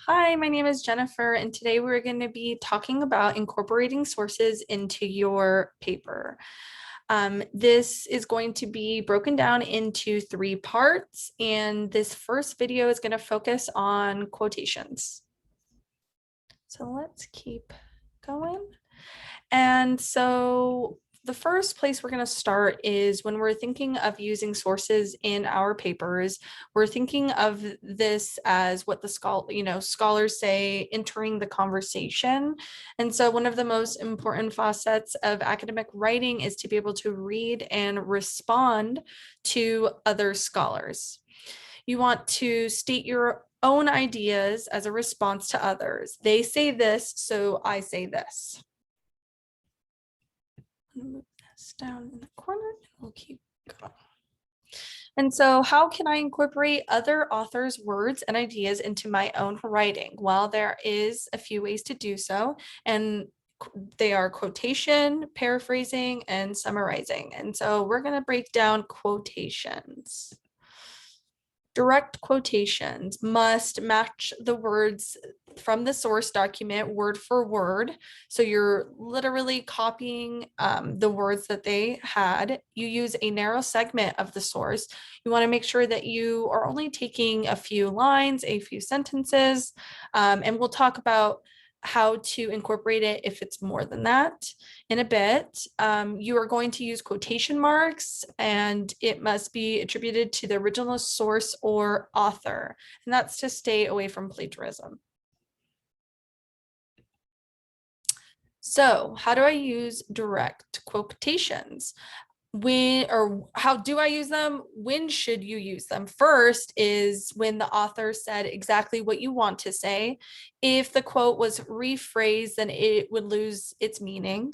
Hi, my name is Jennifer, and today we're going to be talking about incorporating sources into your paper. This is going to be broken down into three parts, and this first video is going to focus on quotations. So let's keep going. And so the first place we're going to start is when we're thinking of using sources in our papers, we're thinking of this as what the scholars say, entering the conversation. And so one of the most important facets of academic writing is to be able to read and respond to other scholars. You want to state your own ideas as a response to others. They say this, so I say this. Move this down in the corner and we'll keep going. And so how can I incorporate other authors' words and ideas into my own writing? Well, there is a few ways to do so, and they are quotation, paraphrasing, and summarizing. And so we're going to break down quotations. Direct quotations must match the words from the source document word for word. So you're literally copying the words that they had. You use a narrow segment of the source. You want to make sure that you are only taking a few lines, a few sentences, and we'll talk about how to incorporate it if it's more than that in a bit. You are going to use quotation marks, and it must be attributed to the original source or author, and that's to stay away from plagiarism. So how do I use direct quotations? How do I use them? When should you use them? First is when the author said exactly what you want to say. If the quote was rephrased, then it would lose its meaning.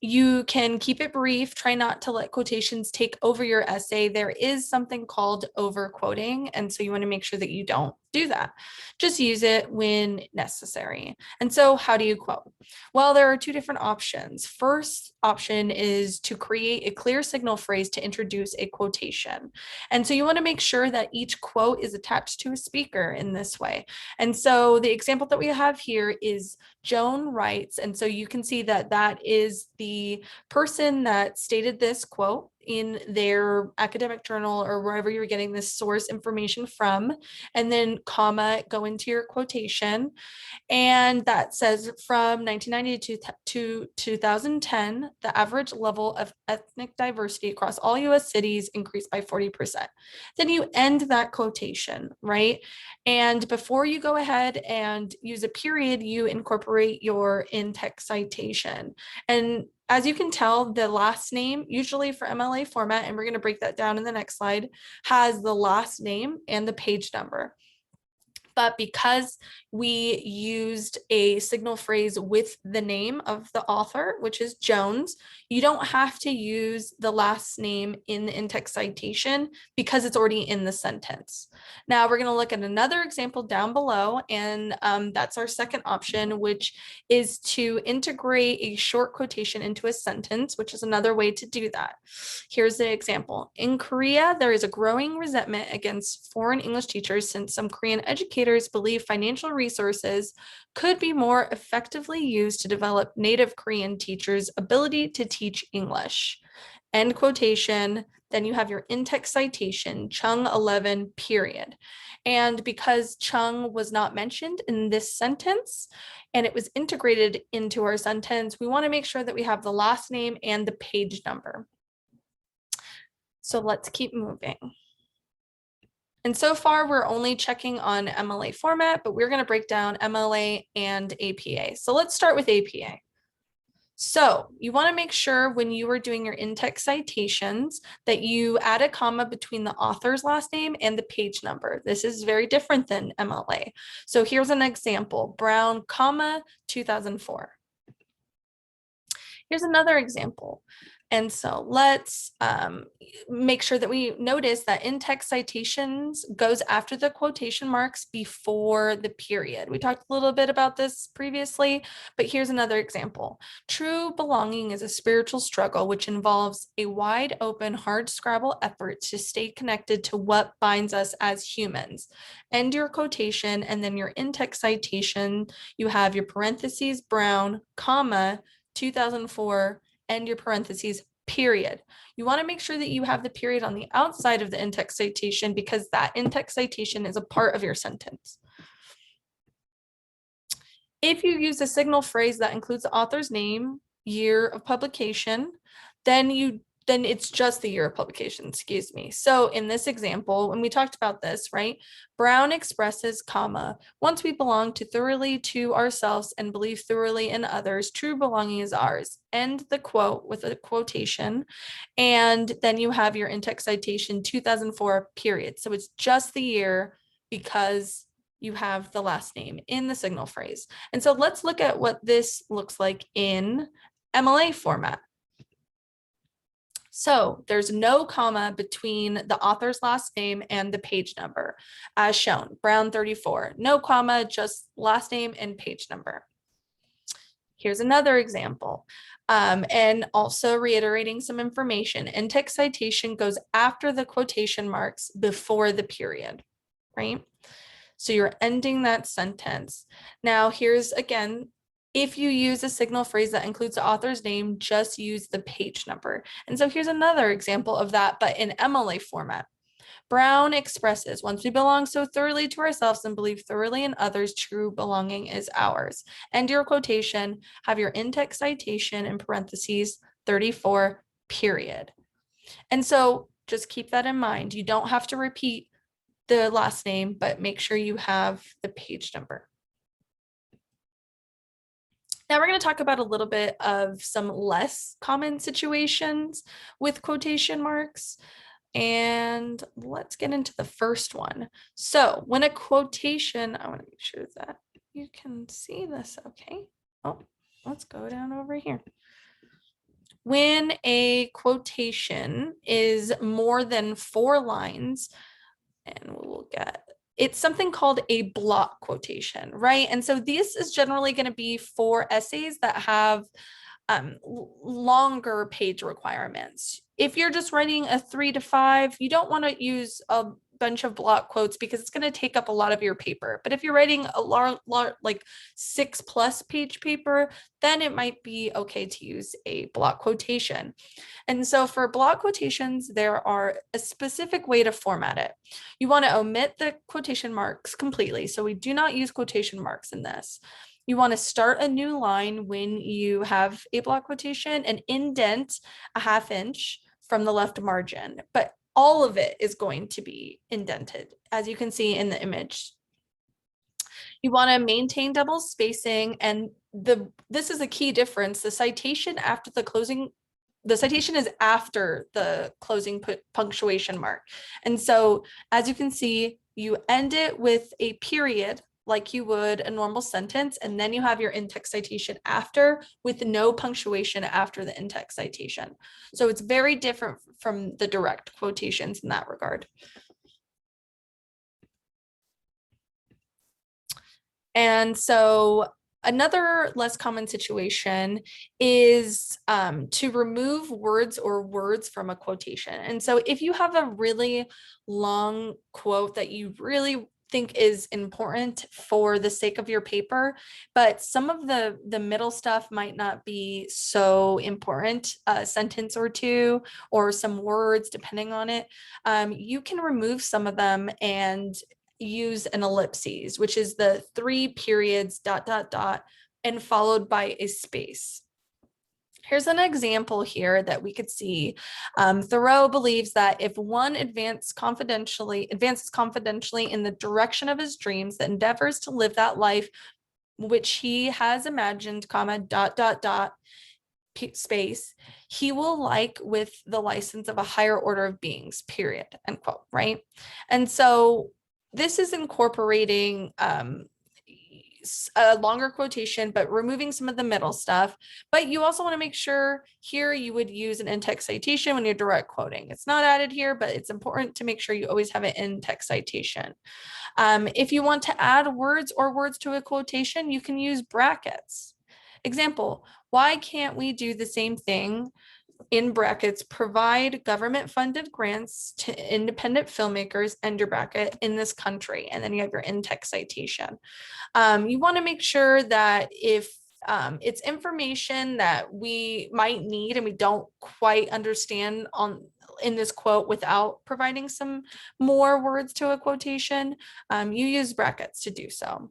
You can keep it brief. Try not to let quotations take over your essay. There is something called overquoting, and so you want to make sure that you don't do that. Just use it when necessary. And so how do you quote? Well, there are two different options. First option is to create a clear signal phrase to introduce a quotation. And so you want to make sure that each quote is attached to a speaker in this way. And so the example that we have here is Joan writes, and so you can see that that is the person that stated this quote in their academic journal or wherever you're getting this source information from, and then comma, go into your quotation. And that says from 1990 to 2010, the average level of ethnic diversity across all US cities increased by 40%. Then you end that quotation, right? And before you go ahead and use a period, you incorporate your in-text citation. And as you can tell, the last name, usually for MLA format, and we're going to break that down in the next slide, has the last name and the page number. But because we used a signal phrase with the name of the author, which is Jones, you don't have to use the last name in the in-text citation because it's already in the sentence. Now we're going to look at another example down below, and that's our second option, which is to integrate a short quotation into a sentence, which is another way to do that. Here's the example. In Korea, there is a growing resentment against foreign English teachers since some Korean educators believe financial resources could be more effectively used to develop native Korean teachers' ability to teach English. End quotation. Then you have your in-text citation, Chung 11, period. And because Chung was not mentioned in this sentence and it was integrated into our sentence, we want to make sure that we have the last name and the page number. So let's keep moving. And so far, we're only checking on MLA format, but we're going to break down MLA and APA. So let's start with APA. So you want to make sure when you are doing your in-text citations that you add a comma between the author's last name and the page number. This is very different than MLA. So here's an example, Brown, comma, 2004. Here's another example. And so let's make sure that we notice that in-text citations goes after the quotation marks before the period. We talked a little bit about this previously, but here's another example. True belonging is a spiritual struggle which involves a wide open, hard scrabble effort to stay connected to what binds us as humans. End your quotation, and then your in-text citation, you have your parentheses, Brown, comma, 2004, end your parentheses, period. You want to make sure that you have the period on the outside of the in-text citation because that in-text citation is a part of your sentence. If you use a signal phrase that includes the author's name, year of publication, then it's just the year of publication, excuse me. So in this example, and we talked about this, right? Brown expresses, comma, once we belong to thoroughly to ourselves and believe thoroughly in others, true belonging is ours. End the quote with a quotation. And then you have your in-text citation 2004, period. So it's just the year because you have the last name in the signal phrase. And so let's look at what this looks like in MLA format. So there's no comma between the author's last name and the page number, as shown, Brown 34, no comma, just last name and page number. Here's another example. And also reiterating some information, in-text citation goes after the quotation marks before the period, right? So you're ending that sentence. Now here's again, if you use a signal phrase that includes the author's name, just use the page number. And so here's another example of that, but in MLA format. Brown expresses, once we belong so thoroughly to ourselves and believe thoroughly in others, true belonging is ours. End your quotation, have your in-text citation in parentheses, 34, period. And so just keep that in mind. You don't have to repeat the last name, but make sure you have the page number. Now we're going to talk about a little bit of some less common situations with quotation marks. And let's get into the first one. So when a quotation, I want to make sure that you can see this, okay? Oh, let's go down over here. When a quotation is more than 4 lines, and we'll get, it's something called a block quotation, right? And so this is generally going to be for essays that have longer page requirements. If you're just writing a 3 to 5, you don't want to use a bunch of block quotes because it's going to take up a lot of your paper. But if you're writing a large like 6+ page paper, then it might be okay to use a block quotation. And so for block quotations, there are a specific way to format it. You want to omit the quotation marks completely. So we do not use quotation marks in this. You want to start a new line when you have a block quotation and indent a 1/2 inch from the left margin, but all of it is going to be indented, as you can see in the image. You want to maintain double spacing, and this is a key difference. The citation after the closing, the citation is after the closing punctuation mark. And so as you can see, you end it with a period like you would a normal sentence, and then you have your in-text citation after with no punctuation after the in-text citation. So it's very different from the direct quotations in that regard. And so another less common situation is to remove words or words from a quotation. And so if you have a really long quote that you really think is important for the sake of your paper, but some of the middle stuff might not be so important, a sentence or two or some words depending on it, you can remove some of them and use an ellipses, which is the 3 periods ... and followed by a space. Here's an example here that we could see. Thoreau believes that if one advances confidentially in the direction of his dreams, that endeavors to live that life which he has imagined, comma, ... space, he will like with the license of a higher order of beings, period, end quote, right? And so this is incorporating a longer quotation, but removing some of the middle stuff. But you also want to make sure here you would use an in-text citation when you're direct quoting. It's not added here, but it's important to make sure you always have an in-text citation. If you want to add words or words to a quotation, you can use brackets. Example, why can't we do the same thing in brackets, provide government funded grants to independent filmmakers, end your bracket, in this country? And then you have your in-text citation. You want to make sure that if it's information that we might need and we don't quite understand in this quote without providing some more words to a quotation, you use brackets to do so.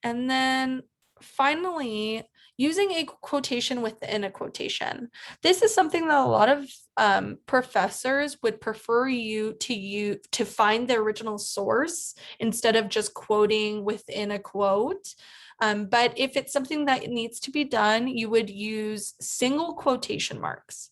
And then finally, using a quotation within a quotation. This is something that a lot of professors would prefer you to find the original source instead of just quoting within a quote. But if it's something that needs to be done, you would use single quotation marks.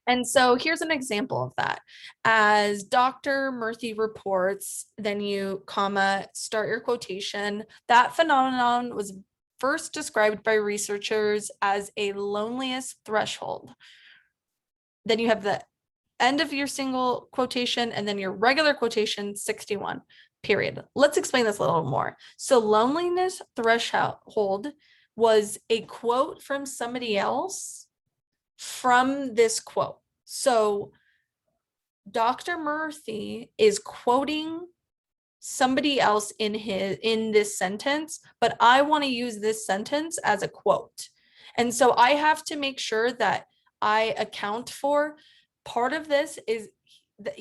And so here's an example of that. As Dr. Murthy reports, then you comma, start your quotation. That phenomenon was first described by researchers as a loneliness threshold. Then you have the end of your single quotation and then your regular quotation, 61, period. Let's explain this a little more. So loneliness threshold was a quote from somebody else from this quote. So Dr. Murthy is quoting somebody else in this sentence, but I want to use this sentence as a quote. And so I have to make sure that I account for part of this is that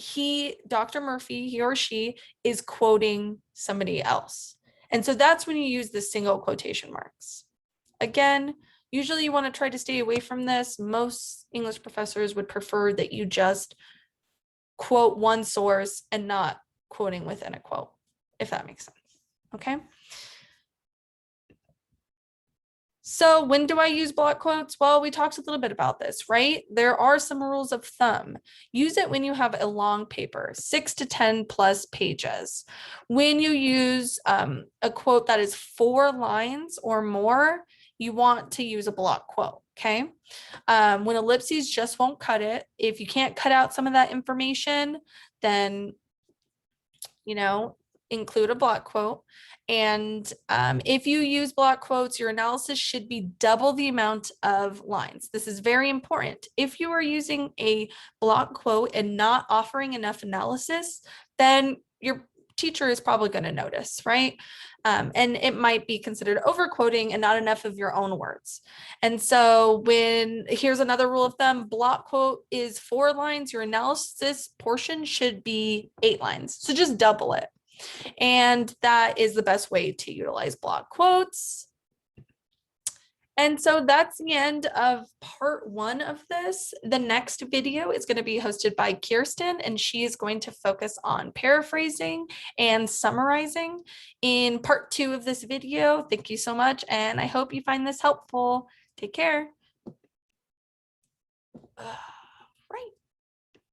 Dr. Murphy, he or she is quoting somebody else. And so that's when you use the single quotation marks. Again, usually you want to try to stay away from this. Most English professors would prefer that you just quote one source and not quoting within a quote, if that makes sense. Okay. So when do I use block quotes? Well, we talked a little bit about this, right? There are some rules of thumb. Use it when you have a long paper, 6 to 10 plus pages. When you use a quote that is 4 lines or more, you want to use a block quote, okay? When ellipses just won't cut it. If you can't cut out some of that information, then, include a block quote. And if you use block quotes, your analysis should be double the amount of lines. This is very important. If you are using a block quote and not offering enough analysis, then your teacher is probably going to notice, right? And it might be considered overquoting and not enough of your own words. And so here's another rule of thumb, block quote is 4 lines, your analysis portion should be 8 lines. So just double it. And that is the best way to utilize block quotes. And so that's the end of part 1 of this. The next video is going to be hosted by Kirsten, and she is going to focus on paraphrasing and summarizing in part 2 of this video. Thank you so much, and I hope you find this helpful. Take care.